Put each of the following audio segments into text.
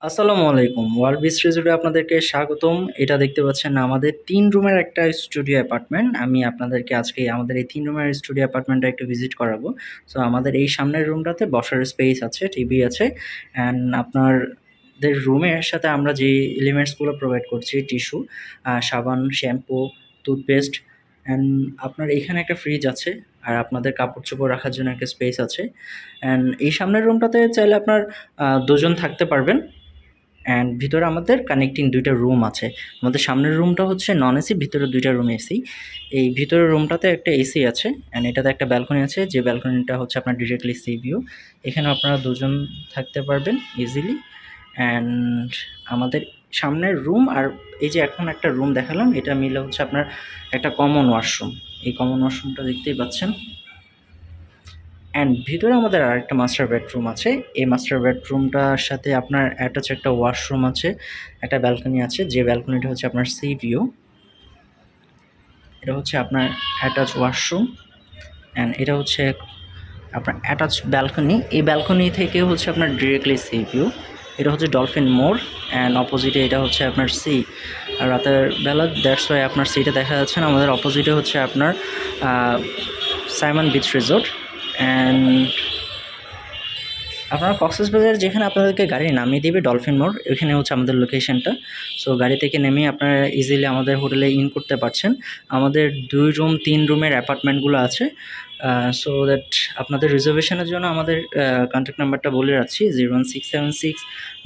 আসসালামু আলাইকুম। World beach রিসোর্টে আপনাদেরকে স্বাগতম। এটা দেখতে পাচ্ছেন আমাদের ৩ রুমের একটা স্টুডিও অ্যাপার্টমেন্ট। আমি আপনাদেরকে আজকে আমাদের এই ৩ রুমের স্টুডিও অ্যাপার্টমেন্টটা একটু ভিজিট করাবো। সো আমাদের এই সামনের রুমটাতে বসার স্পেস আছে, টিভি আছে অ্যান্ড আপনাদের রুমের সাথে আমরা যে এলিমেন্টসগুলো প্রোভাইড করছি টিস্যু, সাবান, শ্যাম্পু, টুথপেস্ট অ্যান্ড আপনার এখানে একটা ফ্রিজ আছে। আর আপনাদের কাপড়-চোপড় রাখার জন্য একটা স্পেস আছে। অ্যান্ড এই সামনের রুমটাতে চাইলে আপনার ২ জন থাকতে পারবেন। অ্যান্ড ভিতরে আমাদের কানেক্টিং ২ টা রুম আছে। আমাদের সামনের রুমটা হচ্ছে নন এসি, ভিতরে ২ টা রুম এসি। এই ভিতরের রুমটাতে একটা এসি আছে অ্যান্ড এটাতে একটা ব্যালকনি আছে, যে ব্যালকনিটা হচ্ছে আপনার ডিরেক্টলি সি ভিউ। এখানে আপনারা ২ জন থাকতে পারবেন ইজিলি। অ্যান্ড আমাদের সামনের রুম আর এই যে এখন একটা রুম দেখালাম, এটা মিলে হচ্ছে আপনার একটা কমন ওয়াশরুম। এই কমন ওয়াশরুমটা দেখতেই পাচ্ছেন। অ্যান্ড ভিতরে আমাদের আরেকটা মাস্টার বেডরুম আছে। এই মাস্টার বেডরুমটার সাথে আপনার অ্যাটাচ একটা ওয়াশরুম আছে, একটা ব্যালকনি আছে, যে ব্যালকনিটা হচ্ছে আপনার সি ভিউ। এটা হচ্ছে আপনার অ্যাটাচ ওয়াশরুম অ্যান্ড এটা হচ্ছে আপনার অ্যাটাচ ব্যালকনি। এই ব্যালকনি থেকে হচ্ছে আপনার ডিরেক্টলি সি ভিউ। এটা হচ্ছে ডলফিন মোড় অ্যান্ড অপোজিটে এটা হচ্ছে আপনার সি। আর রাতের বেলা দ্যাটস ওয়াই আপনার সিটা দেখা যাচ্ছে না। আমাদের অপোজিটে হচ্ছে আপনার সাইমন বিচ রিসোর্ট। অ্যান্ড আপনারা কক্সবাজার যেখানে আপনাদেরকে গাড়ি নামিয়ে দেবে ডলফিন মোড়, ওইখানে হচ্ছে আমাদের লোকেশনটা। সো গাড়ি থেকে নেমে আপনারা ইজিলি আমাদের হোটেলে ইন করতে পারছেন। আমাদের ২ রুম ৩ রুমের অ্যাপার্টমেন্টগুলো আছে। সো দ্যাট আপনাদের রিজার্ভেশনের জন্য আমাদের কন্ট্যাক্ট নাম্বারটা বলে রাখছি 01676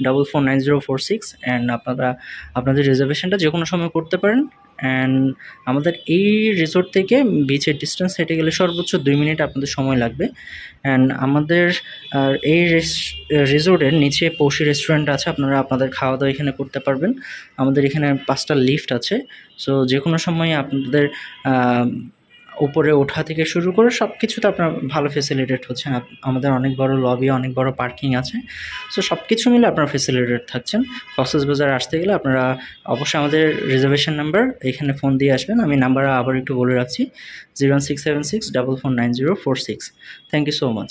4490446 অ্যান্ড আপনারা আপনাদের রিজার্ভেশনটা যে কোনো সময় করতে পারেন। অ্যান্ড আমাদের এই রিসোর্ট থেকে বিচের ডিস্টেন্স হেঁটে গেলে সর্বোচ্চ ২ মিনিট আপনাদের সময় লাগবে। অ্যান্ড আমাদের এই রিসোর্টের নিচে পৌষি রেস্টুরেন্ট আছে, আপনারা আপনাদের খাওয়া দাওয়া এখানে করতে পারবেন। আমাদের এখানে ৫টা লিফট আছে। সো যে কোনো সময় আপনাদের উপরে ওঠা থেকে শুরু করে সব কিছুতে আপনার ভালো ফেসিলিটেড হচ্ছেন। আমাদের অনেক বড় লবি, অনেক বড় পার্কিং আছে। সো সব কিছু মিলে আপনারা ফেসিলিটেড থাকছেন। কক্সবাজার আসতে গেলে আপনারা অবশ্যই আমাদের রিজার্ভেশন নাম্বার এখানে ফোন দিয়ে আসবেন। আমি নাম্বার আবার একটু বলে রাখছি 01676 4490446। Thank you so much.